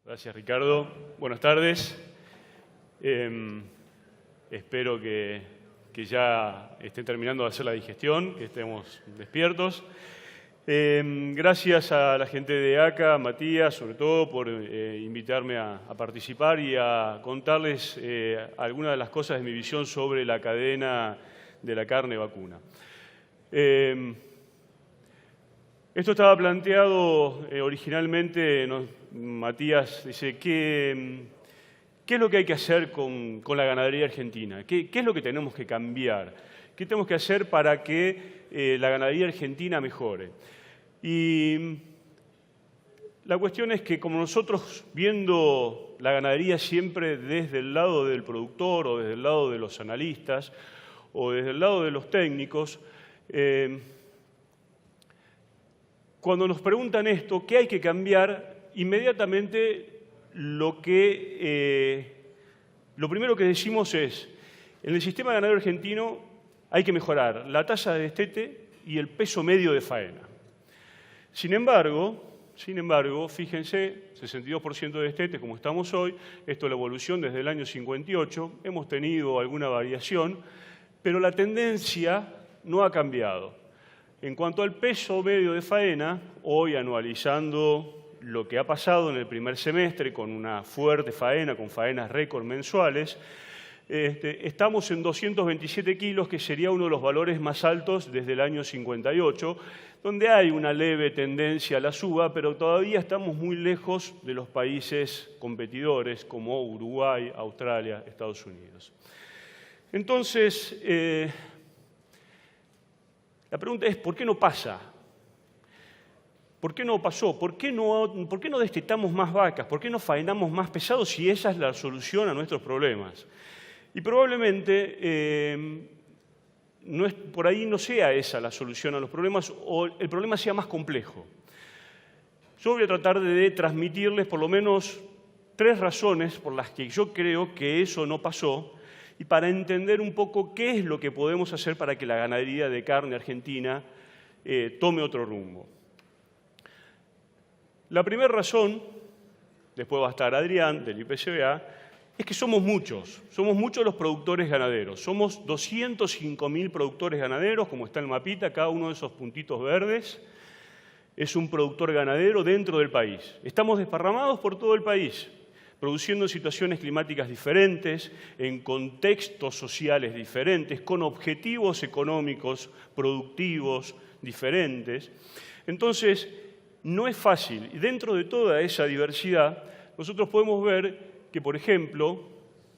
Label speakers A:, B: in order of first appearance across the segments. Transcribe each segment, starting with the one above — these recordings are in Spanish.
A: Gracias, Ricardo. Buenas tardes. Espero que ya estén terminando de hacer la digestión, que estemos despiertos. Gracias a la gente de ACA, a Matías, sobre todo, por invitarme a participar y a contarles algunas de las cosas de mi visión sobre la cadena de la carne vacuna. Esto estaba planteado originalmente, Matías dice, ¿qué es lo que hay que hacer con la ganadería argentina? ¿Qué es lo que tenemos que cambiar? ¿Qué tenemos que hacer para que la ganadería argentina mejore? Y la cuestión es que como nosotros, viendo la ganadería siempre desde el lado del productor o desde el lado de los analistas o desde el lado de los técnicos, cuando nos preguntan esto, ¿qué hay que cambiar? Inmediatamente lo primero que decimos es, en el sistema ganadero argentino hay que mejorar la tasa de destete y el peso medio de faena. Sin embargo, fíjense, 62% de destete como estamos hoy, esto es la evolución desde el año 58, hemos tenido alguna variación, pero la tendencia no ha cambiado. En cuanto al peso medio de faena, hoy anualizando lo que ha pasado en el primer semestre con una fuerte faena, con faenas récord mensuales, estamos en 227 kilos, que sería uno de los valores más altos desde el año 58, donde hay una leve tendencia a la suba, pero todavía estamos muy lejos de los países competidores como Uruguay, Australia, Estados Unidos. Entonces, la pregunta es, ¿por qué no pasa? ¿Por qué no pasó? ¿Por qué no destetamos más vacas? ¿Por qué no faenamos más pesado si esa es la solución a nuestros problemas? Y probablemente por ahí no sea esa la solución a los problemas o el problema sea más complejo. Yo voy a tratar de transmitirles por lo menos 3 razones por las que yo creo que eso no pasó y para entender un poco qué es lo que podemos hacer para que la ganadería de carne argentina tome otro rumbo. La primera razón, después va a estar Adrián del IPCBA, es que somos muchos los productores ganaderos. Somos 205.000 productores ganaderos, como está en el mapita, cada uno de esos puntitos verdes es un productor ganadero dentro del país. Estamos desparramados por todo el país, produciendo en situaciones climáticas diferentes, en contextos sociales diferentes, con objetivos económicos, productivos diferentes. Entonces, no es fácil. Y dentro de toda esa diversidad, nosotros podemos ver que, por ejemplo,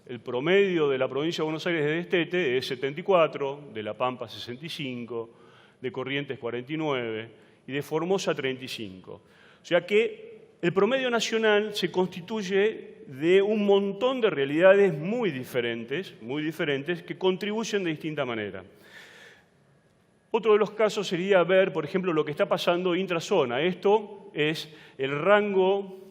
A: el promedio de la provincia de Buenos Aires de destete es 74, de La Pampa 65, de Corrientes 49 y de Formosa 35. O sea que el promedio nacional se constituye de un montón de realidades muy diferentes que contribuyen de distinta manera. Otro de los casos sería ver, por ejemplo, lo que está pasando intrazona. Esto es el rango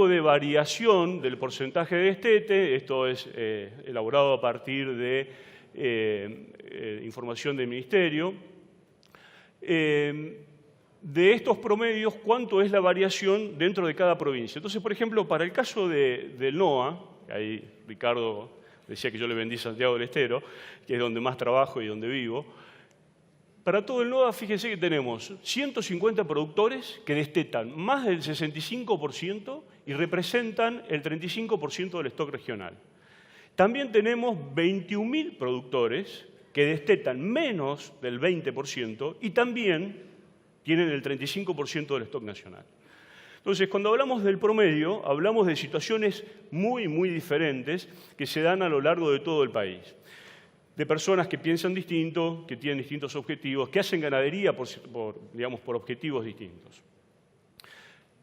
A: de variación del porcentaje de destete. Esto es elaborado a partir de información del Ministerio. De estos promedios, ¿cuánto es la variación dentro de cada provincia? Entonces, por ejemplo, para el caso del NOA, ahí Ricardo decía que yo le vendí Santiago del Estero, que es donde más trabajo y donde vivo. Para todo el NOA, fíjense que tenemos 150 productores que destetan más del 65% y representan el 35% del stock regional. También tenemos 21.000 productores que destetan menos del 20% y también tienen el 35% del stock nacional. Entonces, cuando hablamos del promedio, hablamos de situaciones muy diferentes que se dan a lo largo de todo el país. De personas que piensan distinto, que tienen distintos objetivos, que hacen ganadería por objetivos distintos.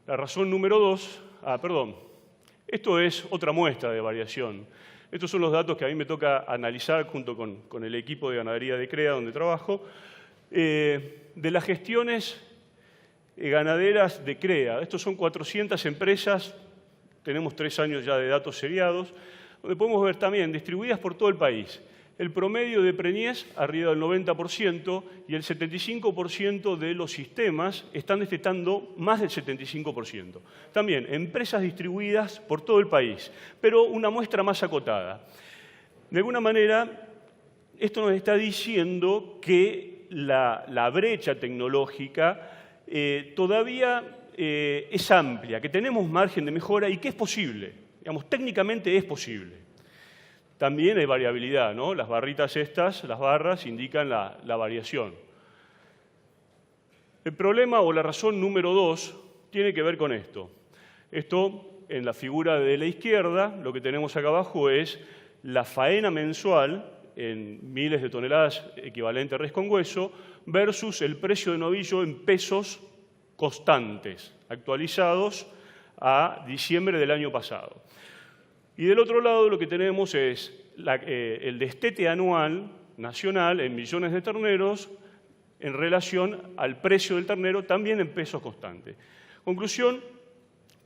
A: La razón número 2, esto es otra muestra de variación. Estos son los datos que a mí me toca analizar junto con el equipo de ganadería de CREA, donde trabajo, de las gestiones ganaderas de CREA. Estos son 400 empresas, tenemos 3 años ya de datos seriados, donde podemos ver también distribuidas por todo el país. el promedio de preñez arriba del 90% y el 75% de los sistemas están destetando más del 75%. También empresas distribuidas por todo el país, pero una muestra más acotada. De alguna manera, esto nos está diciendo que la brecha tecnológica todavía es amplia, que tenemos margen de mejora y que es posible. Digamos, técnicamente es posible. También hay variabilidad, ¿no? Las barritas estas, las barras, indican la variación. El problema o la razón número 2 tiene que ver con esto. Esto, en la figura de la izquierda, lo que tenemos acá abajo es la faena mensual en miles de toneladas equivalente a res con hueso versus el precio de novillo en pesos constantes, actualizados a diciembre del año pasado. Y del otro lado lo que tenemos es el destete anual nacional en millones de terneros en relación al precio del ternero, también en pesos constantes. Conclusión,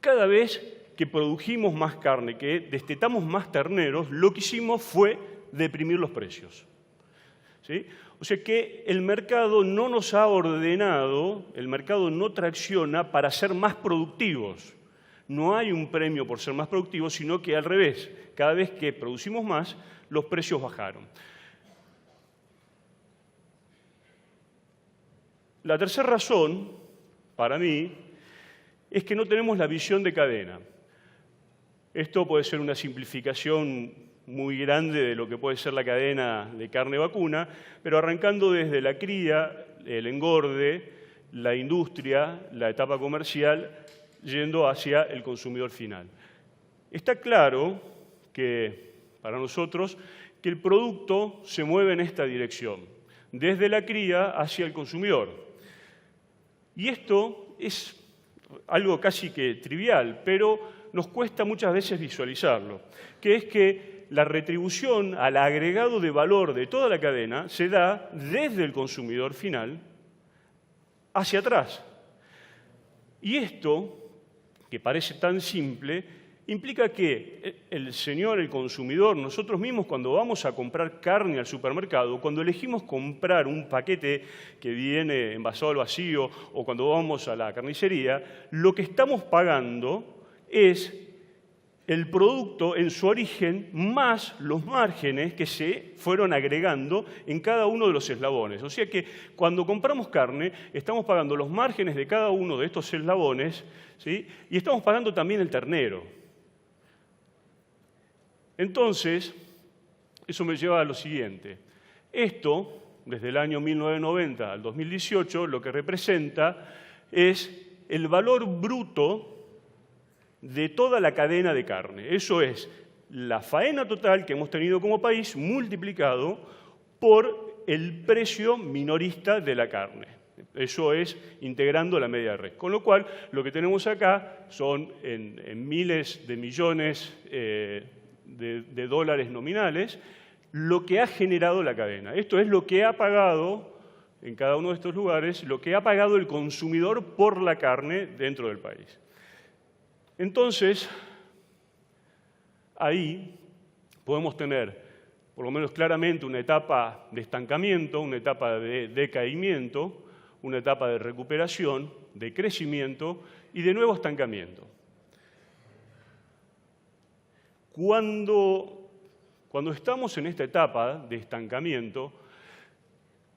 A: cada vez que produjimos más carne, que destetamos más terneros, lo que hicimos fue deprimir los precios. ¿Sí? O sea que el mercado no nos ha ordenado, el mercado no tracciona para ser más productivos. No hay un premio por ser más productivos, sino que al revés, cada vez que producimos más, los precios bajaron. La tercera razón, para mí, es que no tenemos la visión de cadena. Esto puede ser una simplificación muy grande de lo que puede ser la cadena de carne vacuna, pero arrancando desde la cría, el engorde, la industria, la etapa comercial, yendo hacia el consumidor final. Está claro que, para nosotros, que el producto se mueve en esta dirección, desde la cría hacia el consumidor. Y esto es algo casi que trivial, pero nos cuesta muchas veces visualizarlo, que es que la retribución al agregado de valor de toda la cadena se da desde el consumidor final hacia atrás. Y esto, que parece tan simple, implica que el señor, el consumidor, nosotros mismos cuando vamos a comprar carne al supermercado, cuando elegimos comprar un paquete que viene envasado al vacío o cuando vamos a la carnicería, lo que estamos pagando es el producto en su origen más los márgenes que se fueron agregando en cada uno de los eslabones. O sea que cuando compramos carne estamos pagando los márgenes de cada uno de estos eslabones, ¿sí? Y estamos pagando también el ternero. Entonces, eso me lleva a lo siguiente. Esto, desde el año 1990 al 2018, lo que representa es el valor bruto de toda la cadena de carne. Eso es la faena total que hemos tenido como país multiplicado por el precio minorista de la carne. Eso es integrando la media de res. Con lo cual, lo que tenemos acá son en miles de millones de dólares nominales lo que ha generado la cadena. Esto es lo que ha pagado en cada uno de estos lugares, lo que ha pagado el consumidor por la carne dentro del país. Entonces, ahí podemos tener, por lo menos claramente, una etapa de estancamiento, una etapa de decaimiento, una etapa de recuperación, de crecimiento y de nuevo estancamiento. Cuando estamos en esta etapa de estancamiento,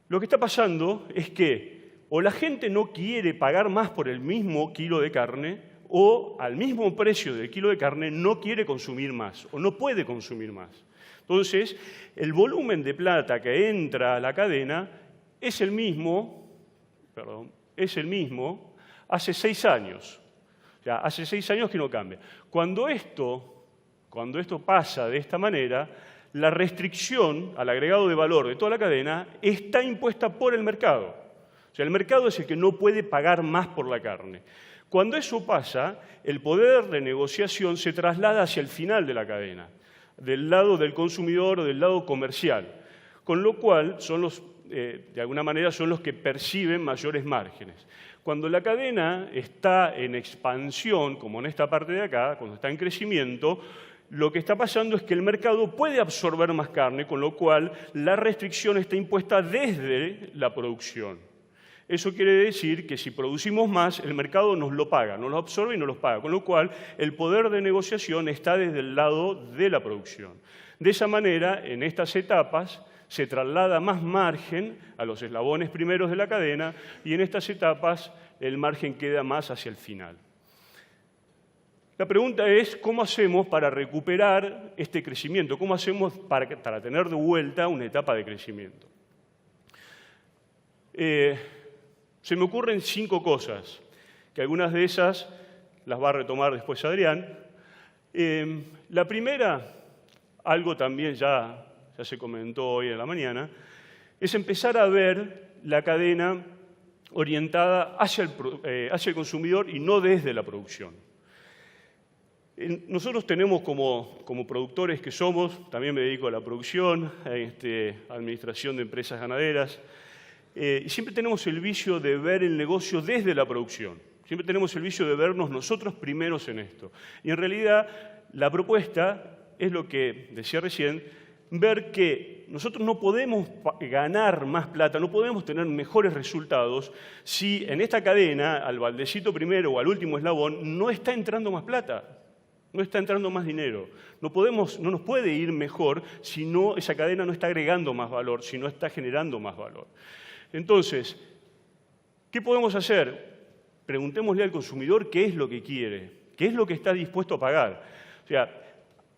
A: lo que está pasando es que o la gente no quiere pagar más por el mismo kilo de carne, o al mismo precio del kilo de carne no quiere consumir más o no puede consumir más. Entonces, el volumen de plata que entra a la cadena es el mismo hace 6 años. O sea, hace 6 años que no cambia. Cuando esto pasa de esta manera, la restricción al agregado de valor de toda la cadena está impuesta por el mercado. O sea, el mercado es el que no puede pagar más por la carne. Cuando eso pasa, el poder de negociación se traslada hacia el final de la cadena, del lado del consumidor o del lado comercial, con lo cual de alguna manera son los que perciben mayores márgenes. Cuando la cadena está en expansión, como en esta parte de acá, cuando está en crecimiento, lo que está pasando es que el mercado puede absorber más carne, con lo cual la restricción está impuesta desde la producción. Eso quiere decir que si producimos más, el mercado nos lo paga, nos lo absorbe y nos lo paga, con lo cual el poder de negociación está desde el lado de la producción. De esa manera, en estas etapas, se traslada más margen a los eslabones primeros de la cadena y en estas etapas el margen queda más hacia el final. La pregunta es, ¿cómo hacemos para recuperar este crecimiento? ¿Cómo hacemos para tener de vuelta una etapa de crecimiento? Se me ocurren 5 cosas, que algunas de esas las va a retomar después Adrián. La primera, algo también ya se comentó hoy en la mañana, es empezar a ver la cadena orientada hacia el consumidor y no desde la producción. Nosotros tenemos como productores que somos, también me dedico a la producción, a administración de empresas ganaderas, y siempre tenemos el vicio de ver el negocio desde la producción. Siempre tenemos el vicio de vernos nosotros primeros en esto. Y en realidad la propuesta es lo que decía recién, ver que nosotros no podemos ganar más plata, no podemos tener mejores resultados si en esta cadena, al baldecito primero o al último eslabón, no está entrando más plata. No está entrando más dinero. No nos puede ir mejor si esa cadena no está agregando más valor, si no está generando más valor. Entonces, ¿qué podemos hacer? Preguntémosle al consumidor qué es lo que quiere, qué es lo que está dispuesto a pagar. O sea,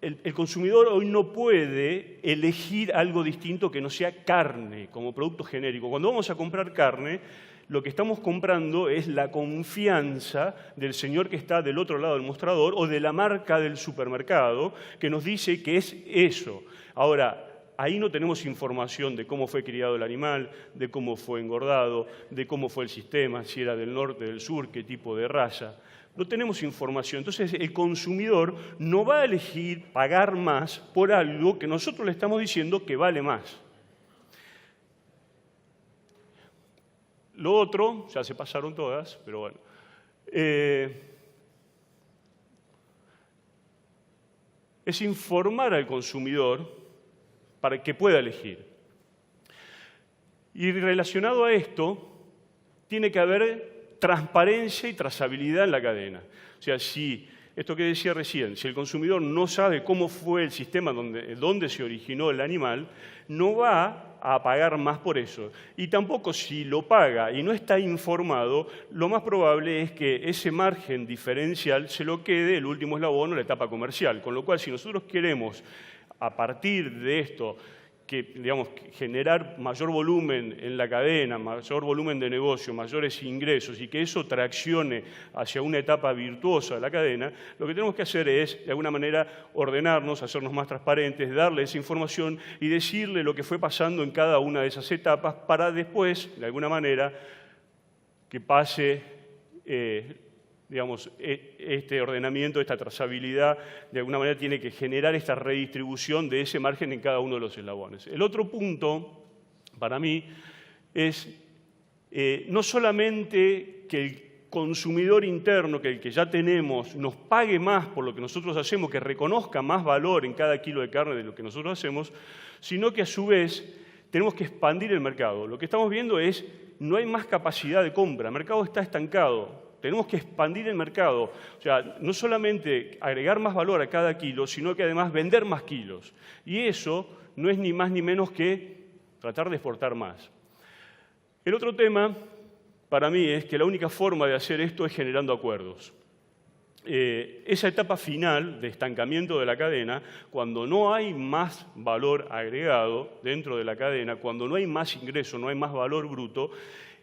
A: el consumidor hoy no puede elegir algo distinto que no sea carne como producto genérico. Cuando vamos a comprar carne, lo que estamos comprando es la confianza del señor que está del otro lado del mostrador o de la marca del supermercado que nos dice que es eso. Ahora, ahí no tenemos información de cómo fue criado el animal, de cómo fue engordado, de cómo fue el sistema, si era del norte, del sur, qué tipo de raza. No tenemos información. Entonces, el consumidor no va a elegir pagar más por algo que nosotros le estamos diciendo que vale más. Lo otro, ya se pasaron todas, pero bueno. Es informar al consumidor para que pueda elegir. Y relacionado a esto, tiene que haber transparencia y trazabilidad en la cadena. O sea, esto que decía recién, si el consumidor no sabe cómo fue el sistema donde se originó el animal, no va a pagar más por eso. Y tampoco si lo paga y no está informado, lo más probable es que ese margen diferencial se lo quede el último eslabón o la etapa comercial. Con lo cual, si nosotros queremos, a partir de esto, generar mayor volumen en la cadena, mayor volumen de negocio, mayores ingresos y que eso traccione hacia una etapa virtuosa de la cadena, lo que tenemos que hacer es, de alguna manera, ordenarnos, hacernos más transparentes, darle esa información y decirle lo que fue pasando en cada una de esas etapas para después, de alguna manera, que pase este ordenamiento, esta trazabilidad, de alguna manera tiene que generar esta redistribución de ese margen en cada uno de los eslabones. El otro punto, para mí, es no solamente que el consumidor interno, que el que ya tenemos, nos pague más por lo que nosotros hacemos, que reconozca más valor en cada kilo de carne de lo que nosotros hacemos, sino que a su vez tenemos que expandir el mercado. Lo que estamos viendo es, no hay más capacidad de compra, el mercado está estancado. Tenemos que expandir el mercado, o sea, no solamente agregar más valor a cada kilo, sino que además vender más kilos. Y eso no es ni más ni menos que tratar de exportar más. El otro tema, para mí, es que la única forma de hacer esto es generando acuerdos. Esa etapa final de estancamiento de la cadena, cuando no hay más valor agregado dentro de la cadena, cuando no hay más ingreso, no hay más valor bruto,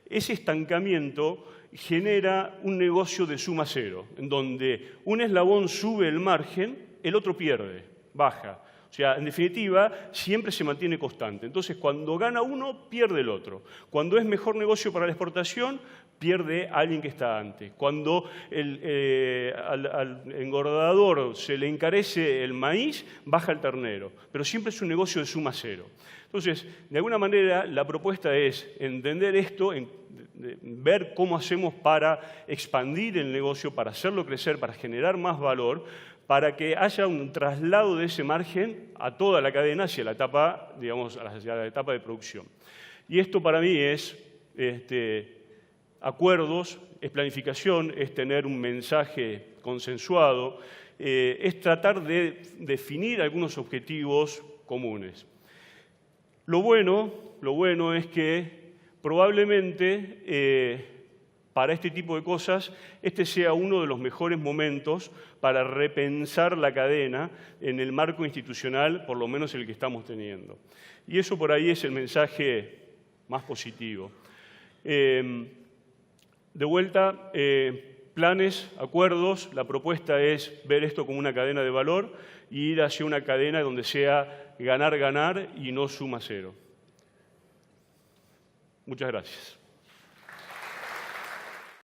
A: ese estancamiento genera un negocio de suma cero, en donde un eslabón sube el margen, el otro pierde, baja. O sea, en definitiva, siempre se mantiene constante. Entonces, cuando gana uno, pierde el otro. Cuando es mejor negocio para la exportación, pierde alguien que está antes. Cuando al engordador se le encarece el maíz, baja el ternero. Pero siempre es un negocio de suma cero. Entonces, de alguna manera, la propuesta es entender esto, ver cómo hacemos para expandir el negocio, para hacerlo crecer, para generar más valor, para que haya un traslado de ese margen a toda la cadena hacia la etapa, digamos, hacia la etapa de producción. Y esto para mí es acuerdos, es planificación, es tener un mensaje consensuado, es tratar de definir algunos objetivos comunes. Lo bueno es que probablemente para este tipo de cosas este sea uno de los mejores momentos para repensar la cadena en el marco institucional, por lo menos el que estamos teniendo. Y eso por ahí es el mensaje más positivo. De vuelta, planes, acuerdos, la propuesta es ver esto como una cadena de valor y ir hacia una cadena donde sea ganar, ganar y no suma cero. Muchas gracias.